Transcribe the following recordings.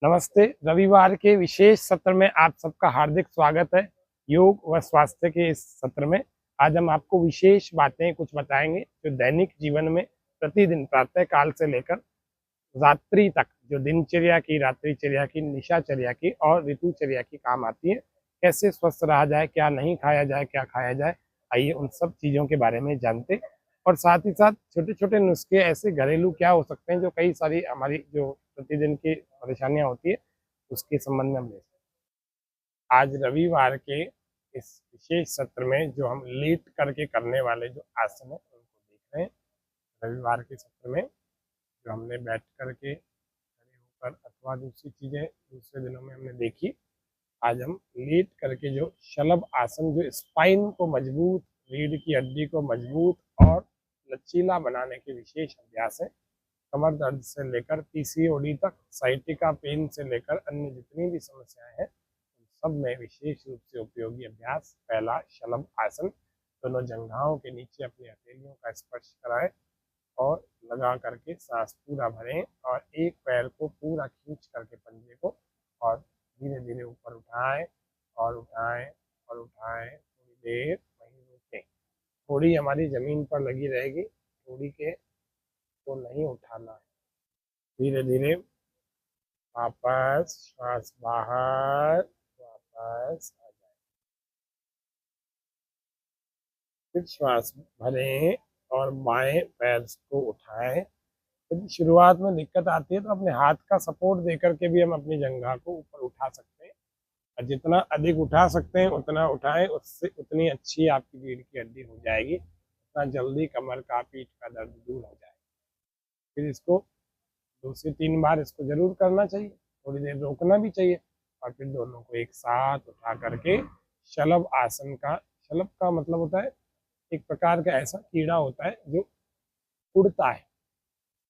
नमस्ते। रविवार के विशेष सत्र में आप सबका हार्दिक स्वागत है। योग व स्वास्थ्य के इस सत्र में आज हम आपको विशेष बातें कुछ बताएंगे जो दैनिक जीवन में प्रतिदिन प्रातः काल से लेकर रात्रि तक जो दिनचर्या की, रात्रिचर्या की, निशाचर्या की और ऋतुचर्या की काम आती है। कैसे स्वस्थ रहा जाए, क्या नहीं खाया जाए, क्या खाया जाए, आइए उन सब चीज़ों के बारे में जानते। और साथ ही साथ छोटे छोटे नुस्खे ऐसे घरेलू क्या हो सकते हैं जो कई सारी हमारी जो प्रतिदिन की परेशानियां होती है उसके संबंध में हम लेते हैं। आज रविवार के इस विशेष सत्र में जो हम लेट करके करने वाले जो आसन है उनको देख रहे हैं। रविवार के सत्र में जो हमने बैठ करके खड़े होकर अथवा दूसरी चीजें दूसरे दिनों में हमने देखी, आज हम लेट करके जो शलभ आसन जो स्पाइन को मजबूत, रीढ़ की हड्डी को मजबूत और लचीला बनाने के विशेष अभ्यास है। कमर दर्द से लेकर पीसीओडी तक, साइटिका पेन से लेकर अन्य जितनी भी समस्याएं हैं उन सब में विशेष रूप से उपयोगी अभ्यास पहला शलभ आसन। दोनों जंघाओं के नीचे अपनी हथेलियों का स्पर्श कराएं और लगा करके सांस पूरा भरें और एक पैर को पूरा खींच करके पंजे को और धीरे धीरे ऊपर उठाएं और उठाएं और उठाएं। थोड़ी देर वहीं रुकें। थोड़ी हमारी जमीन पर लगी रहेगी, थोड़ी के को नहीं उठाना है। धीरे धीरे वापस श्वास बाहर, वापस आ जाए, फिर श्वास भरें और बाएं पैर को उठाएं। यदि शुरुआत में दिक्कत आती है तो अपने हाथ का सपोर्ट देकर के भी हम अपनी जंघा को ऊपर उठा सकते हैं और जितना अधिक उठा सकते हैं उतना उठाएं, उससे उतनी अच्छी आपकी रीढ़ की हड्डी हो जाएगी, उतना जल्दी कमर का, पीठ का दर्द दूर हो जाएगा। फिर इसको 2 से 3 बार इसको जरूर करना चाहिए, थोड़ी देर रोकना भी चाहिए और फिर दोनों को एक साथ उठा करके शलभ आसन का, शलभ का मतलब होता है एक प्रकार का ऐसा कीड़ा होता है जो उड़ता है,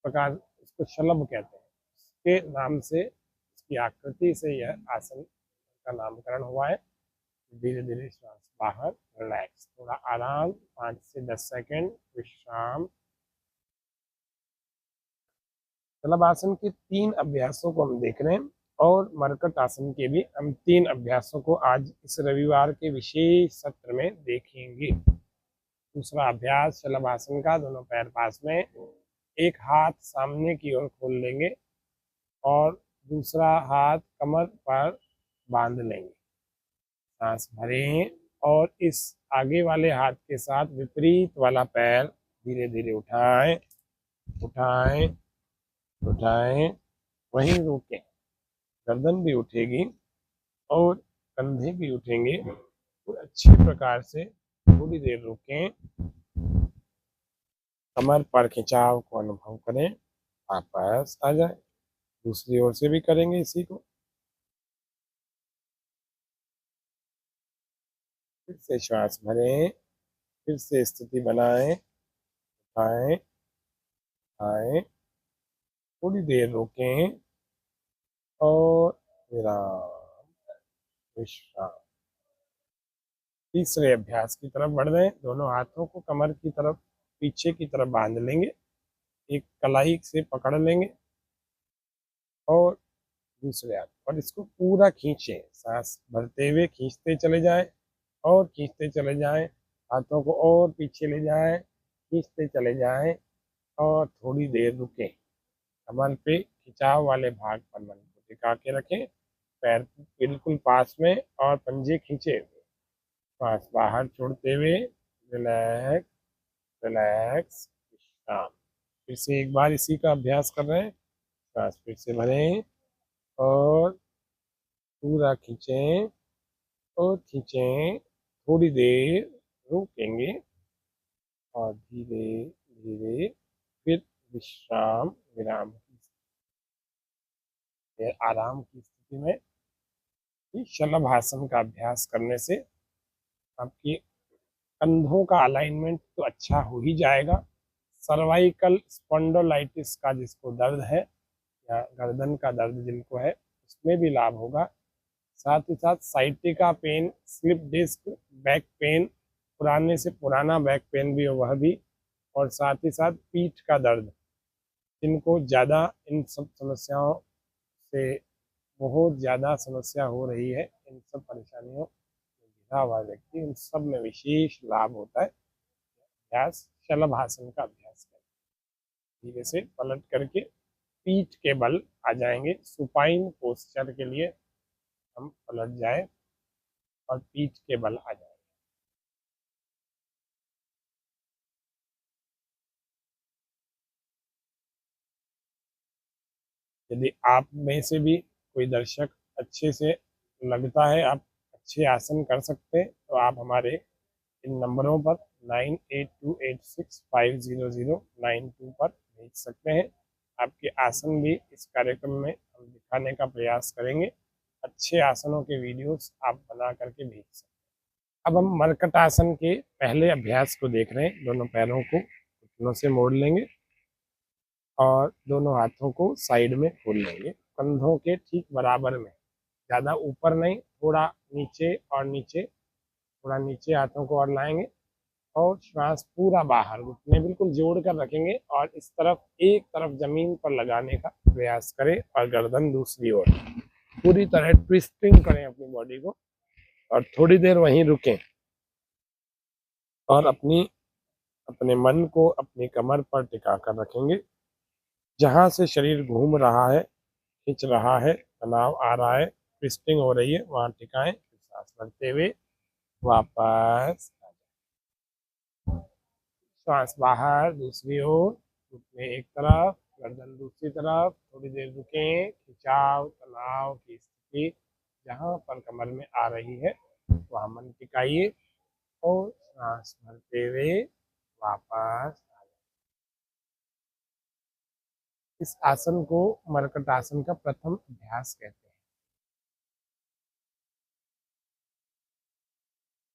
प्रकार इसको शलभ कहते हैं। इसके नाम से, इसकी आकृति से यह आसन का नामकरण हुआ है। धीरे धीरे श्वास बाहर, रिलैक्स, थोड़ा आराम, 5 से 10 सेकंड विश्राम। शलभ आसन के 3 अभ्यासों को हम देख रहे हैं और मरकट आसन के भी हम 3 अभ्यासों को आज इस रविवार के विशेष सत्र में देखेंगे। दूसरा अभ्यास शलभ आसन का, दोनों पैर पास में, एक हाथ सामने की ओर खोल लेंगे और दूसरा हाथ कमर पर बांध लेंगे। सांस भरें और इस आगे वाले हाथ के साथ विपरीत वाला पैर धीरे धीरे उठाएं, उठाएं, उठाएं, वहीं रोकें। गर्दन भी उठेगी और कंधे भी उठेंगे। तो अच्छी प्रकार से थोड़ी देर रुकें, कमर पर खिंचाव को अनुभव करें, वापस आ जाए। दूसरी ओर से भी करेंगे इसी को। फिर से श्वास भरें, फिर से स्थिति बनाएं, उठाएं, आए, थोड़ी देर रुकें और विराम, विश्राम। तीसरे अभ्यास की तरफ बढ़ रहे हैं। दोनों हाथों को कमर की तरफ, पीछे की तरफ बांध लेंगे, एक कलाई से पकड़ लेंगे और दूसरे हाथ और इसको पूरा खींचें। सांस भरते हुए खींचते चले जाएं और खींचते चले जाएं। हाथों को और पीछे ले जाएं, खींचते चले जाएं और थोड़ी देर रुकें। कमर पे खिंचाव वाले भाग पर मन को टिका के रखें, पैर बिल्कुल पास में और पंजे खींचे हुए। श्वास बाहर छोड़ते हुए रिलैक्स, रिलैक्स, विश्राम। फिर से एक बार इसी का अभ्यास कर रहे हैं। श्वास फिर से भरें और पूरा खींचें और खींचें, थोड़ी देर रुकेंगे और धीरे धीरे फिर विश्राम, विराम की आराम की स्थिति में शलभ आसन का अभ्यास करने से आपकी कंधों का अलाइनमेंट तो अच्छा हो ही जाएगा। सर्वाइकल स्पॉन्डोलाइटिस का जिसको दर्द है या गर्दन का दर्द जिनको है उसमें भी लाभ होगा। साथ ही साथ sciatica pain, slip disc, back pain, पुराने से पुराना बैक पेन भी हो वह भी, और साथ ही साथ पीठ का दर्द, जिनको ज़्यादा इन सब समस्याओं से बहुत ज़्यादा समस्या हो रही है, इन सब परेशानियों में घिरा हुआ व्यक्ति, उन सब में विशेष लाभ होता है अभ्यास, शलभासन का अभ्यास करें। धीरे से पलट करके पीठ के बल आ जाएंगे, सुपाइन पोस्चर के लिए हम पलट जाए और पीठ के बल आ जाए। यदि आप में से भी कोई दर्शक अच्छे से लगता है आप अच्छे आसन कर सकते हैं, तो आप हमारे इन नंबरों पर 9828650092 पर भेज सकते हैं। आपके आसन भी इस कार्यक्रम में हम दिखाने का प्रयास करेंगे। अच्छे आसनों के वीडियोस आप बना करके भेज सकते हैं। अब हम मरकट आसन के पहले अभ्यास को देख रहे हैं। दोनों पैरों को घुटनों से मोड़ लेंगे और दोनों हाथों को साइड में खोल लेंगे, कंधों के ठीक बराबर में, ज़्यादा ऊपर नहीं, थोड़ा नीचे और नीचे, थोड़ा नीचे हाथों को और लाएंगे और श्वास पूरा बाहर, घुटने बिल्कुल जोड़ कर रखेंगे और इस तरफ एक तरफ जमीन पर लगाने का प्रयास करें और गर्दन दूसरी ओर, पूरी तरह ट्विस्टिंग करें अपनी बॉडी को और थोड़ी देर वहीं रुकें और अपने मन को अपनी कमर पर टिका कर रखेंगे। जहां से शरीर घूम रहा है, खिंच रहा है, तनाव आ रहा है, ट्विस्टिंग हो रही है, वहां टिकाएं। सांस भरते हुए वापस श्वास बाहर दूसरी ओर, घुटने एक तरफ, गर्दन दूसरी तरफ, थोड़ी देर रुकें। खिंचाव तनाव की स्थिति जहाँ पर कमर में आ रही है वहाँ मन टिकाइए और सांस भरते हुए वापस। इस आसन को मरकट आसन का प्रथम अभ्यास कहते हैं।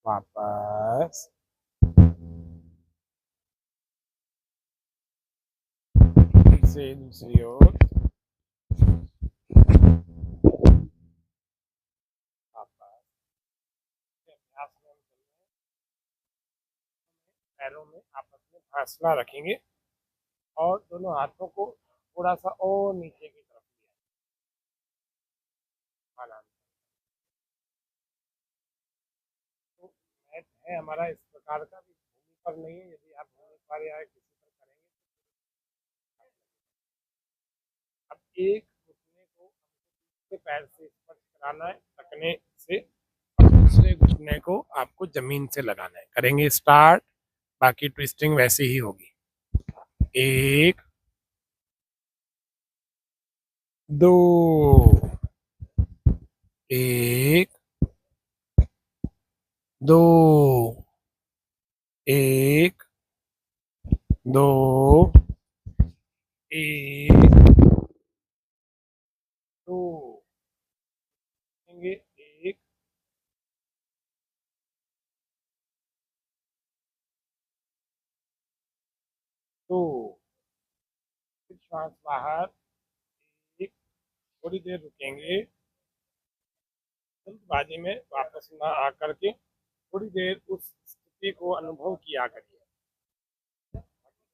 वापस से दूसरी ओर, वापस। अभ्यास में हम चल रहे हैं, पैरों में आपस में फासला रखेंगे और दोनों हाथों को थोड़ा सा और नीचे की तरफ लिया, तो मैट है हमारा इस प्रकार का भी, भूमि पर नहीं है। यदि आप भूमि पर या किसी पर करेंगे तो अब एक घुटने को दूसरे पैर से स्पर्श कराना है टकने से और दूसरे घुटने को आपको जमीन से लगाना है। करेंगे स्टार्ट, बाकी ट्विस्टिंग वैसे ही होगी। एक, दो, एक, दो, एक, दो, एक, दो, एक, दो, फिर श्वास बाहर, एक, थोड़ी देर रुकेंगे, जल्दबाजी में वापस ना आकर के थोड़ी देर उस स्थिति को अनुभव किया करिए।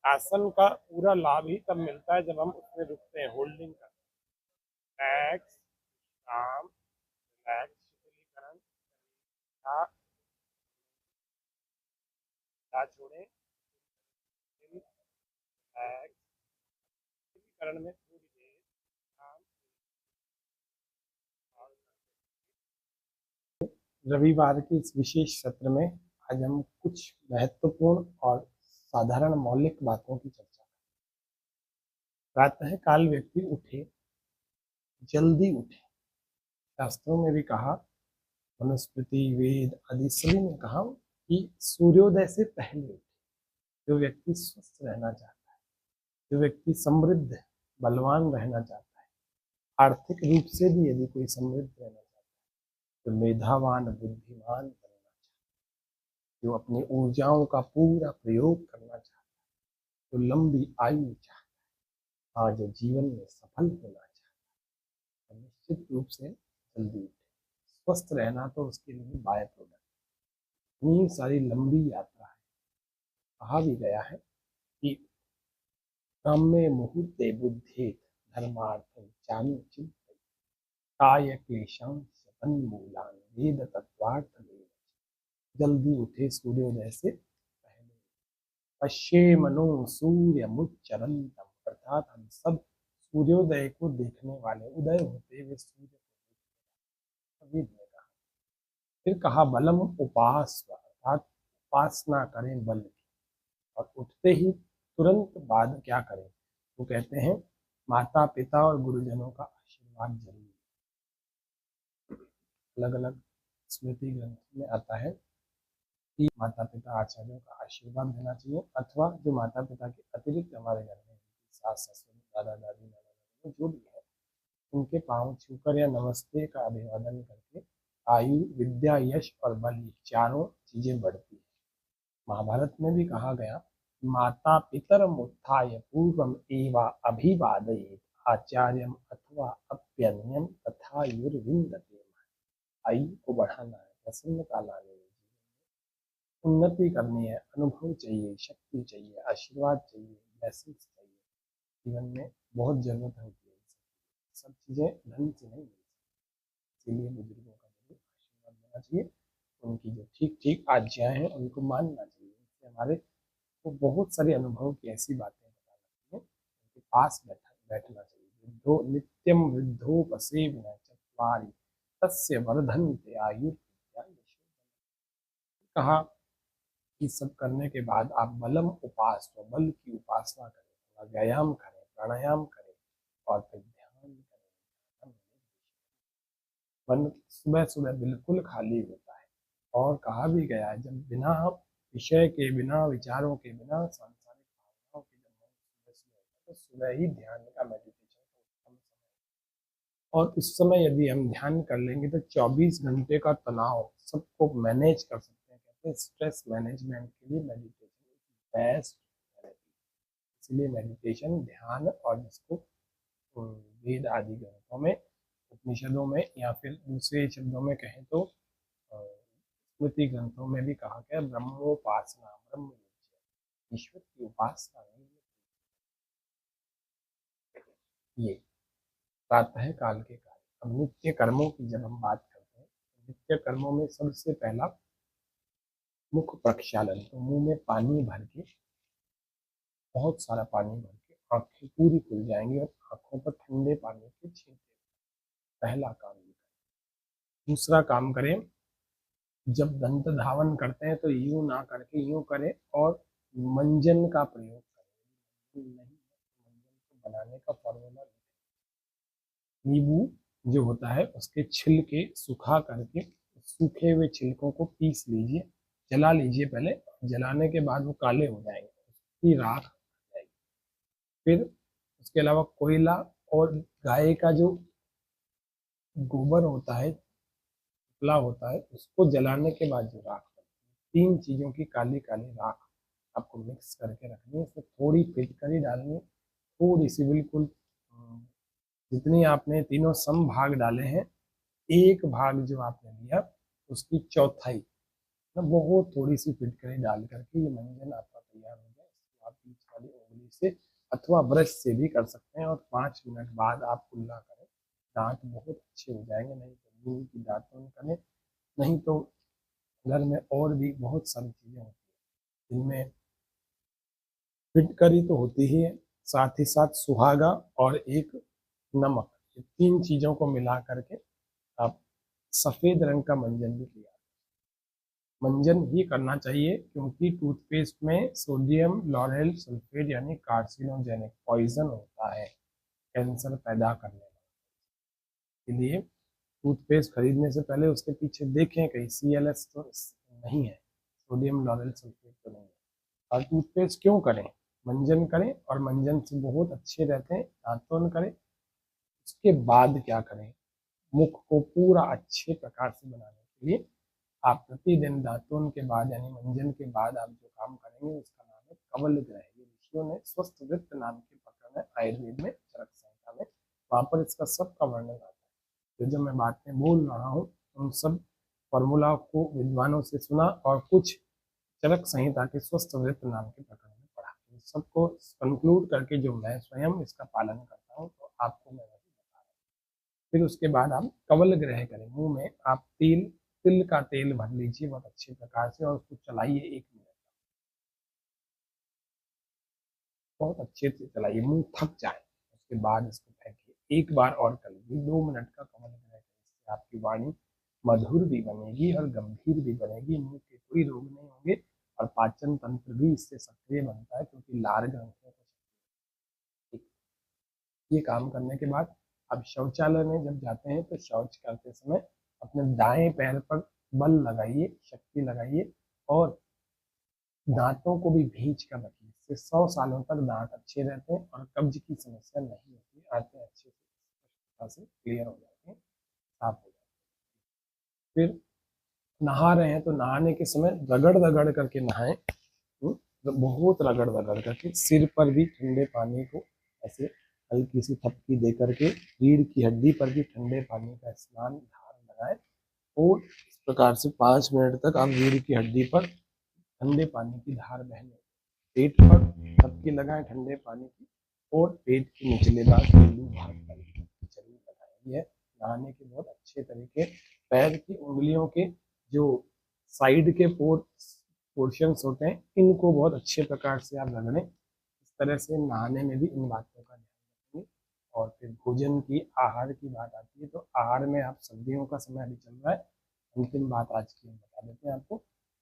आसन का पूरा लाभ ही तब मिलता है जब हम उसमें रुकते हैं, होल्डिंग करते हैं। रिलैक्स, काम, रिलैक्स, शीतलीकरण, छोड़ें, रिलैक्स, शीतलीकरण में थोड़ी देर काम। रविवार के इस विशेष सत्र में आज हम कुछ महत्वपूर्ण और साधारण मौलिक बातों की चर्चा करें। प्रातः काल व्यक्ति उठे, जल्दी उठे। शास्त्रों में भी कहा, मनुस्मृति वेद आदि सभी ने कहा कि सूर्योदय से पहले उठे। जो व्यक्ति स्वस्थ रहना चाहता है, जो व्यक्ति समृद्ध बलवान रहना चाहता है, आर्थिक रूप से भी यदि कोई समृद्ध रहना चाहता है, तो मेधावान बुद्धिमान बनना चाहता है, जो अपनी ऊर्जाओं का पूरा प्रयोग करना चाहता है, जो लंबी आयु चाहता है, जो जीवन में सफल होना चाहता है, तो निश्चित रूप से जल्दी उठे। स्वस्थ रहना तो उसके लिए बाय प्रोडक्ट, इतनी सारी लंबी यात्रा है। कहा भी गया है कि ब्रह्मे मुहूर्ते बुद्धि धर्मार्थ चानु चिंतन, काय क्लेशं शतन्मूलानि वेद तत्त्वार्थ वेद। जल्दी उठे सूर्योदय से पहले। पश्येमनो सूर्यमुच्चरन्तम्, अर्थात हम सब सूर्योदय को देखने वाले, उदय होते हुए सूर्य को देखने वाले। फिर कहा बलम उपास, अर्थात उपासना करें बल की। और उठते ही तुरंत बाद क्या करें, वो कहते हैं माता पिता और गुरुजनों का आशीर्वाद जरूर। अलग अलग स्मृति ग्रंथ में आता है कि माता पिता आचार्यों का आशीर्वाद देना चाहिए, अथवा जो माता पिता के अतिरिक्त हमारे घर में सास ससुर दादा दादी नाना नानी जो भी है, उनके पांव छूकर या नमस्ते का अभिवादन करके आयु विद्या यश और बल ये चारों चीजें बढ़ती है। महाभारत में भी कहा गया माता पितरम उत्थाय पूर्वम एवा अभिवादयेत् आचार्यम अथवा अप्यन्यम तथा युर्विन्दते। आयु को बढ़ाना है, प्रसन्नता लानी है, उन्नति करनी है, अनुभव चाहिए, शक्ति चाहिए, आशीर्वाद चाहिए, ब्लेसिंग्स चाहिए। जीवन में बहुत जरूरत होती है, सब चीजें धन से नहीं मिलती। इसीलिए बुजुर्गों का जरूर आशीर्वाद देना चाहिए, उनकी जो ठीक ठीक आज्ञाएं हैं उनको मानना चाहिए। इससे हमारे को बहुत सारे अनुभव की ऐसी बातें पता लगती हैं। उनके पास बैठना चाहिए। वृद्धो नित्यम वृद्धोपसेव्य चत्वारि तस्य वर्धन्ते आयुर्विद्या यशो। कहा कि सब करने के बाद आप बलम उपास, तो बल की उपासना करें, थोड़ा व्यायाम करें, प्राणायाम करें और फिर ध्यान करें। मन सुबह सुबह बिल्कुल खाली होता है। और कहा भी गया है जब बिना विषय के, बिना विचारों के, बिना सांसारिक भावनाओं के जब मन सुबह सुबह होता है तो सुबह ही ध्यान का मेडिटेशन का उत्तम समय। और उस समय यदि हम ध्यान कर लेंगे तो 24 घंटे का तनाव सबको मैनेज कर सकते हैं। कहते हैं स्ट्रेस मैनेजमेंट के लिए मेडिटेशन बेस्ट थेरेपी। इसलिए मेडिटेशन, ध्यान और जिसको वेद आदि ग्रंथों में, उपनिषदों में या फिर दूसरे शब्दों में कहें तो स्मृति ग्रंथों में भी कहा गया ब्रह्मोपासना, ब्रह्म ईश्वर की उपासना नहीं। ये प्रातः काल के कार्य। अब नित्य कर्मों की जब हम बात करते हैं, नित्य कर्मों में सबसे पहला मुख प्रक्षालन, तो मुंह में पानी भर के, बहुत सारा पानी भर के आंखें पूरी खुल जाएंगी और आंखों पर ठंडे पानी के छींटे। पहला काम ये करें। दूसरा काम करें, जब दंत धावन करते हैं तो यूं ना करके यूं करें और मंजन का प्रयोग करें। नहीं, मंजन को बनाने का फॉर्मूला, नींबू जो होता है उसके छिलके सुखा करके, सूखे हुए छिलकों को पीस लीजिए, जला लीजिए पहले। जलाने के बाद वो काले हो जाएंगे, उसकी राख जाएगी। फिर उसके अलावा कोयला और गाय का जो गोबर होता है, उपला होता है, उसको जलाने के बाद जो राख बनती है, तीन चीजों की काली काली राख आपको मिक्स करके रखनी है। इसमें थोड़ी फिटकरी डालनी है, थोड़ी सी बिल्कुल जितनी आपने तीनों सम भाग डाले हैं, एक भाग जो आपने लिया उसकी चौथाई ना, बहुत थोड़ी सी फिटकरी डाल करके ये मंजन आपका तैयार हो जाए। इसको आप बीच वाली उंगली से अथवा ब्रश से भी कर सकते हैं और 5 मिनट बाद आप कुल्ला करें, दांत बहुत अच्छे हो जाएंगे। नहीं तो नीम की दातुन करें, नहीं तो घर में और भी बहुत सारी चीजें होती हैं जिनमें फिटकरी तो होती ही है, साथ ही साथ सुहागा और एक नमक, ये तीन चीजों को मिला करके आप सफेद रंग का मंजन भी तैयार। मंजन ही करना चाहिए क्योंकि टूथपेस्ट में सोडियम लॉरेल सल्फेट यानी कार्सिनोजेनिक पॉइजन होता है, कैंसर पैदा करने वाला। इसलिए टूथपेस्ट खरीदने से पहले उसके पीछे देखें कहीं CLS तो नहीं है, सोडियम लॉरेल सल्फेट तो नहीं है। और टूथपेस्ट क्यों करें, मंजन करें और मंजन से बहुत अच्छे रहते हैं, दांतों करें। उसके बाद क्या करें, मुख को पूरा अच्छे प्रकार से बनाने के लिए आप प्रतिदिन दातून के बाद यानी मंजन के बाद आप जो काम करेंगे उसका नाम है कवल ग्रह। ये ऋषियों ने स्वस्थ वृत्त नाम के प्रकरण है आयुर्वेद में, चरक संहिता में, वहां पर इसका सबका वर्णन आता है। जो मैं बातें बोल रहा हूँ उन सब फॉर्मूला को विद्वानों से सुना और कुछ चरक संहिता के स्वस्थ वृत्त नाम के प्रकरण में पढ़ा। सबको कंक्लूड करके जो मैं स्वयं इसका पालन करता हूँ तो आपको मैं फिर उसके बाद आप कवल ग्रह करें, मुंह में आप तिल का तेल भर लीजिए बहुत अच्छे प्रकार से और उसको चलाइए 1 मिनट, बहुत अच्छे से चलाइए, मुंह थक जाए, उसके बाद इसको फेंकिए। एक बार और कर लीजिए 2 मिनट का कवल ग्रह करें, इससे आपकी वाणी मधुर भी बनेगी और गंभीर भी बनेगी, मुंह के कोई रोग नहीं होंगे और पाचन तंत्र भी इससे सक्रिय बनता है क्योंकि लार ग्रंथियों को। ये काम करने के बाद अब शौचालय में जब जाते हैं तो शौच करते समय अपने दाएं पैर पर बल लगाइए, शक्ति लगाइए और दांतों को भी भींच कर रखिए, इससे 100 सालों तक दांत अच्छे रहते हैं और कब्ज की समस्या नहीं होती, आंतें अच्छे से क्लियर हो जाती हैं, साफ हो जाती हैं। फिर नहा रहे हैं तो नहाने के समय रगड़ रगड़ करके नहाएं, बहुत रगड़ रगड़ करके, सिर पर भी ठंडे पानी को ऐसे हल्की सी थपकी दे करके रीढ़ की हड्डी पर भी ठंडे पानी का स्नान धार लगाएं और इस प्रकार से 5 मिनट तक आप रीढ़ की हड्डी पर ठंडे पानी की धार बहने, पेट पर थपकी लगाएं ठंडे पानी की और पेट के निचले भाग पर जरूर लगाएं। यह नहाने के बहुत अच्छे तरीके, पैर की उंगलियों के जो साइड के पोर्शंस होते हैं इनको बहुत अच्छे प्रकार से आप रगड़ें, इस तरह से नहाने में भी इन बातों का ध्यान रखेंगे। और फिर भोजन की, आहार की बात आती है तो आहार में आप सर्दियों का समय अभी चल रहा है, अंतिम बात आज की हम बता देते हैं आपको।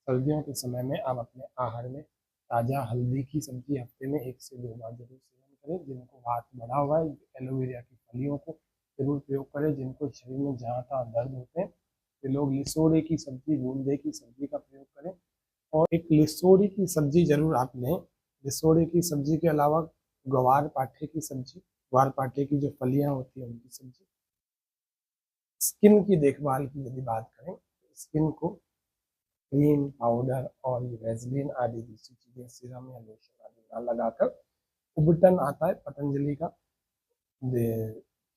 सर्दियों के समय में आप अपने आहार में ताज़ा हल्दी की सब्जी हफ्ते में 1 से 2 बार जरूर सेवन करें। जिनको हाथ बढ़ा हुआ है एलोवेरा की फलियों को जरूर प्रयोग करें। जिनको शरीर में जहाँ तहाँ दर्द होते हैं वे लोग लिसोड़े की सब्जी, बूंदे की सब्जी का प्रयोग करें और एक लिसोड़ी की सब्जी जरूर आप लें। लिसोड़ी की सब्जी के अलावा ग्वार पाठे की सब्जी, ग्वार पाठे की जो फलियां होती हैं उनकी सब्जी। स्किन की देखभाल की यदि बात करें तो स्किन को क्रीम, पाउडर और वैसलीन आदि दूसरी चीजें, सीरम या लोशन आदि ना लगाकर, उबटन आता है पतंजलि का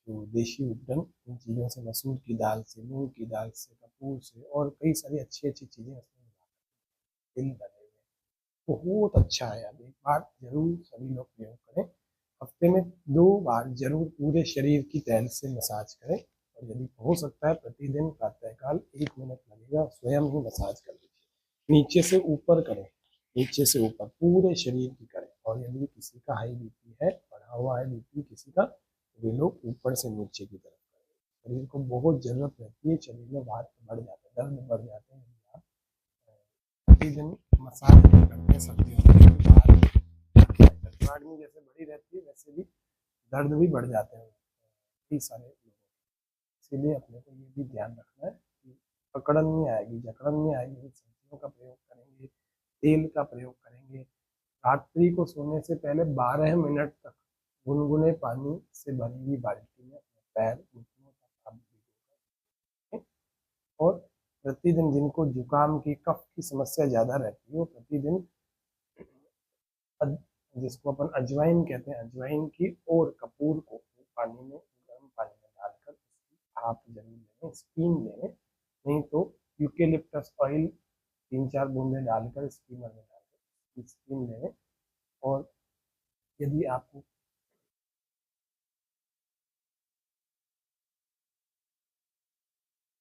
जो देशी उबटन, इन चीज़ों से, मसूर की दाल से, मूंग की दाल से, कपूर से और कई सारी अच्छी अच्छी चीज़ें उसमें दिल बने हुए, बहुत अच्छा है। अब एक बार जरूर सभी लोग प्रयोग करें। हफ्ते में 2 बार जरूर पूरे शरीर की तैल से मसाज करें और यदि हो सकता है प्रतिदिन प्रातःकाल 1 मिनट लगेगा स्वयं ही मसाज कर लीजिए। नीचे से ऊपर करें, नीचे से ऊपर पूरे शरीर की करें। और यदि किसी का हाई बीपी है, बढ़ा हुआ है बीपी किसी का, वे लोग ऊपर से नीचे की तरफ करें। शरीर को बहुत जरूरत रहती है, शरीर में वात बढ़ जाते हैं, दर्द बढ़ जाते हैं, प्रतिदिन मसाज करते हैं सर्दियों में, जैसे बढ़ी रहती है वैसे भी दर्द भी बढ़ जाते हैं कई सारे लोगों को। इसीलिए अपने को ये भी ध्यान रखना है कि पकड़न नहीं आएगी, जकड़न नहीं आएगी। सब्जियों का प्रयोग करेंगे, तेल का प्रयोग करेंगे। रात्रि को सोने से पहले 12 मिनट तक गुनगुने पानी से भरी हुई बाल्टी में अपने पैर, घुटनों तक आप भिगोकर, और प्रतिदिन जिनको जुकाम की, कफ की समस्या ज्यादा रहती है वो प्रतिदिन जिसको अपन अजवाइन कहते हैं, अजवाइन की और कपूर को पानी में, गर्म पानी में डालकर उसकी भाप जरूर लें, स्टीम लें। नहीं तो यूकेलिप्टस ऑयल 3-4 बूंदे डालकर स्टीमर में डालकर स्टीम लें। और यदि आपको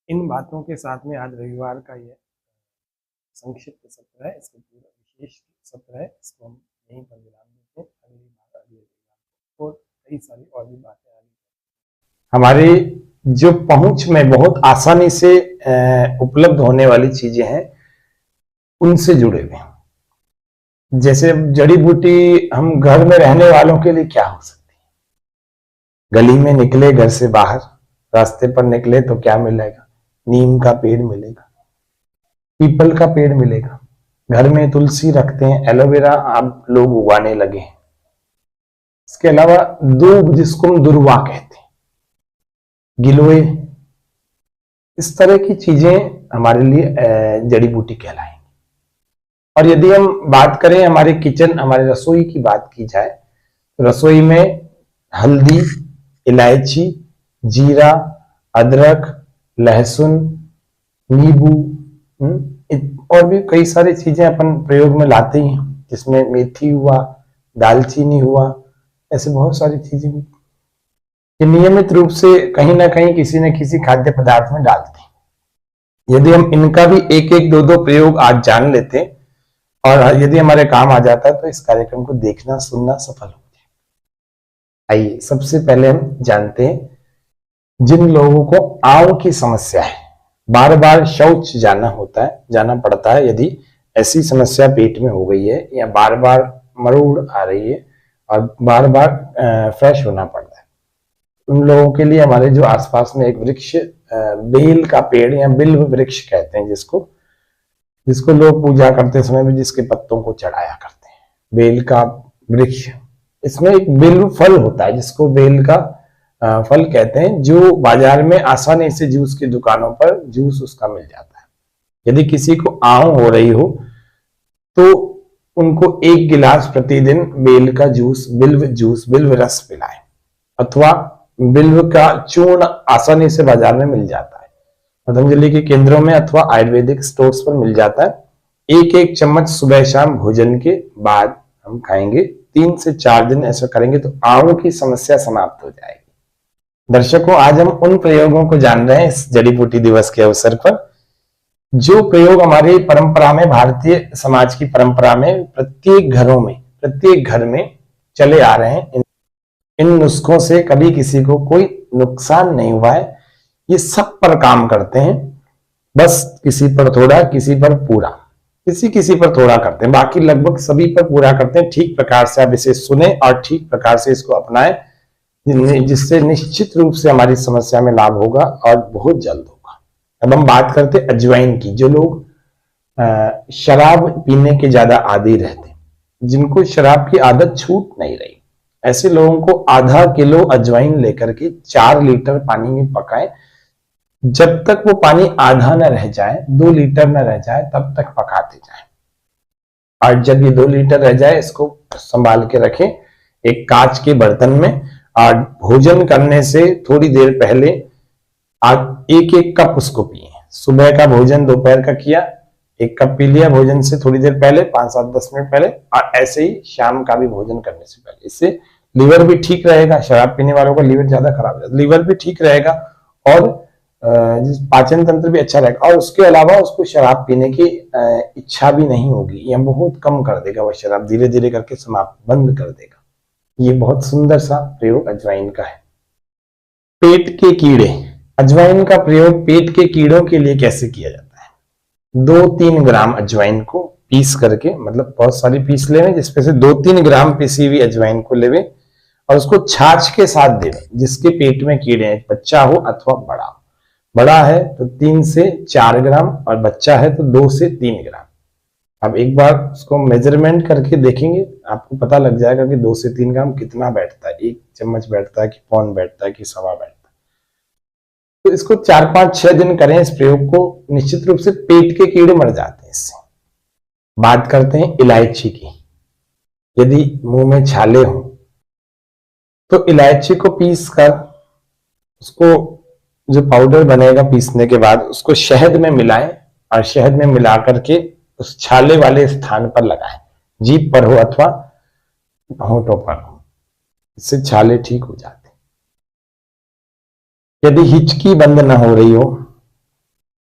इन बातों के साथ में, आज रविवार का ये संक्षिप्त सत्र है, इसको पूरा विशेष सत्र है, इसको हम यहीं पर विराम देते हैं। अगली बार अगले रविवार को और कई सारी और भी बातें आगे हमारी जो पहुंच में बहुत आसानी से उपलब्ध होने वाली चीजें हैं उनसे जुड़े हुए हैं। जैसे जड़ी बूटी हम घर में रहने वालों के लिए क्या हो सकती है? गली में निकले, घर से बाहर रास्ते पर निकले तो क्या मिलेगा? नीम का पेड़ मिलेगा, पीपल का पेड़ मिलेगा। घर में तुलसी रखते हैं, एलोवेरा आप लोग उगाने लगे हैं। इसके अलावा दूब, जिसको हम दुर्वा कहते हैं, गिलोय, इस तरह की चीजें हमारे लिए जड़ी बूटी कहलाएंगी। और यदि हम बात करें हमारे किचन, हमारे रसोई की बात की जाए तो रसोई में हल्दी, इलायची, जीरा, अदरक, लहसुन, नींबू और भी कई सारी चीजें अपन प्रयोग में लाते ही हैं, जिसमें मेथी हुआ, दालचीनी हुआ, ऐसे बहुत सारी चीजें ये नियमित रूप से कहीं ना कहीं किसी न किसी खाद्य पदार्थ में डालते हैं। यदि हम इनका भी एक एक दो दो प्रयोग आज जान लेते और यदि हमारे काम आ जाता है तो इस कार्यक्रम को देखना सुनना सफल हो जाए। आइए सबसे पहले हम जानते हैं जिन लोगों को आंव की समस्या है, बार बार शौच जाना पड़ता है, यदि ऐसी समस्या पेट में हो गई है या बार बार मरोड़ आ रही है और बार बार फ्रेश होना पड़ रहा है, उन लोगों के लिए हमारे जो आसपास में एक वृक्ष बेल का पेड़ या बिल्व वृक्ष कहते हैं जिसको लोग पूजा करते समय भी जिसके पत्तों को चढ़ाया करते हैं, बेल का वृक्ष। इसमें एक बिल्व फल होता है जिसको बेल का फल कहते हैं, जो बाजार में आसानी से जूस की दुकानों पर जूस उसका मिल जाता है। यदि किसी को आंव हो रही हो तो उनको 1 गिलास प्रतिदिन बेल का जूस, बिल्व रस पिलाएं, अथवा बिल्व का चूर्ण आसानी से बाजार में मिल जाता है, पतंजलि के केंद्रों में अथवा आयुर्वेदिक स्टोर्स पर मिल जाता है। 1-1 चम्मच सुबह शाम भोजन के बाद हम खाएंगे। 3 से 4 दिन ऐसा करेंगे तो आंव की समस्या समाप्त हो जाएगी। दर्शकों, आज हम उन प्रयोगों को जान रहे हैं इस जड़ी बूटी दिवस के अवसर पर, जो प्रयोग हमारी परंपरा में, भारतीय समाज की परंपरा में प्रत्येक घर में चले आ रहे हैं। इन नुस्खों से कभी किसी को कोई नुकसान नहीं हुआ है। ये सब पर काम करते हैं, बस किसी पर थोड़ा, किसी पर पूरा, किसी पर थोड़ा करते हैं, बाकी लगभग सभी पर पूरा करते हैं। ठीक प्रकार से आप इसे सुने और ठीक प्रकार से इसको अपनाएं, जिससे निश्चित रूप से हमारी समस्या में लाभ होगा और बहुत जल्द होगा। अब हम बात करते हैं अजवाइन की। जो लोग शराब पीने के ज्यादा आदी रहते हैं, जिनको शराब की आदत छूट नहीं रही, ऐसे लोगों को आधा किलो अजवाइन लेकर के 4 लीटर पानी में पकाएं। जब तक वो पानी आधा न रह जाए, 2 लीटर न रह जाए, तब तक पकाते जाएं। और जब ये 2 लीटर रह जाए, इसको संभाल के रखें एक कांच के बर्तन में। और भोजन करने से थोड़ी देर पहले आप 1-1 कप उसको पिए। सुबह का भोजन दोपहर का किया, 1 कप पी लिया भोजन से थोड़ी देर पहले, 5-7-10 मिनट पहले, और ऐसे ही शाम का भी भोजन करने से पहले। इससे लीवर भी ठीक रहेगा। शराब पीने वालों का लीवर ज्यादा खराब है, लीवर भी ठीक रहेगा और पाचन तंत्र भी अच्छा रहेगा। और उसके अलावा उसको शराब पीने की इच्छा भी नहीं होगी, या बहुत कम कर देगा, वह शराब धीरे धीरे करके समाप्त बंद कर देगा। ये बहुत सुंदर सा प्रयोग अजवाइन का है। पेट के कीड़े, अजवाइन का प्रयोग पेट के कीड़ों के लिए कैसे किया जाता है? 2-3 ग्राम अजवाइन को पीस करके, मतलब बहुत सारी पीस लेवे, जिसपे से 2-3 ग्राम पिसी हुई अजवाइन को लेवे और उसको छाछ के साथ देवे। जिसके पेट में कीड़े हैं, बच्चा हो अथवा बड़ा हो, बड़ा है तो 3 से 4 ग्राम और बच्चा है तो 2 से 3 ग्राम। अब एक बार उसको मेजरमेंट करके देखेंगे, आपको पता लग जाएगा कि 2 से 3 ग्राम कितना बैठता है, 1 चम्मच बैठता है कि पौन बैठता है कि सवा बैठता है। तो इसको 4-5-6 दिन करें इस प्रयोग को, निश्चित रूप से पेट के कीड़े मर जाते हैं इससे। बात करते हैं इलायची की। यदि मुंह में छाले हो तो इलायची को पीस कर, उसको जो पाउडर बनेगा पीसने के बाद, उसको शहद में मिलाएं और शहद में मिला करके उस छाले वाले स्थान पर लगाएं, जीभ पर हो अथवा होठों पर हो। इससे छाले ठीक हो जाते। यदि हिचकी बंद न हो रही हो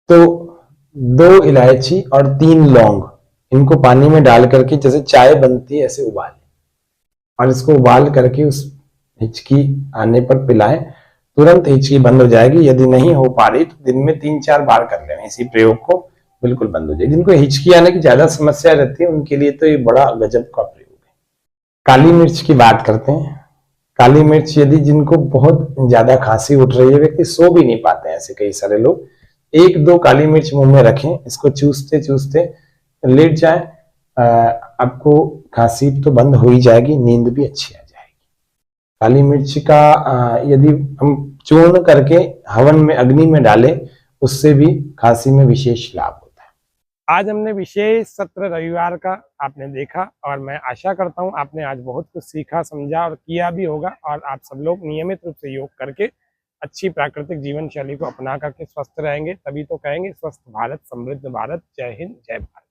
तो 2 इलायची और 3 लौंग, इनको पानी में डाल करके जैसे चाय बनती है ऐसे उबालें और इसको उबाल करके उस हिचकी आने पर पिलाएं। तुरंत हिचकी बंद हो जाएगी। यदि नहीं हो पा रही तो दिन में 3-4 बार कर लें इसी प्रयोग को, बिल्कुल बंद हो जाएगी। जिनको हिचकी आने की ज्यादा समस्या रहती है उनके लिए तो ये बड़ा गजब का प्रयोग है। काली मिर्च की बात करते हैं। काली मिर्च, यदि जिनको बहुत ज्यादा खांसी उठ रही है, व्यक्ति सो भी नहीं पाते हैं ऐसे कई सारे लोग, 1-2 काली मिर्च मुंह में रखें, इसको चूसते चूसते लेट जाए, आपको खांसी तो बंद हो ही जाएगी, नींद भी अच्छी आ जाएगी। काली मिर्च का यदि हम चूर्ण करके हवन में, अग्नि में डालें, उससे भी खांसी में विशेष लाभ होता है। आज हमने विशेष सत्र रविवार का आपने देखा और मैं आशा करता हूं आपने आज बहुत कुछ सीखा, समझा और किया भी होगा। और आप सब लोग नियमित रूप से योग करके अच्छी प्राकृतिक जीवन शैली को अपना करके स्वस्थ रहेंगे, तभी तो कहेंगे स्वस्थ भारत समृद्ध भारत। जय हिंद, जय भारत।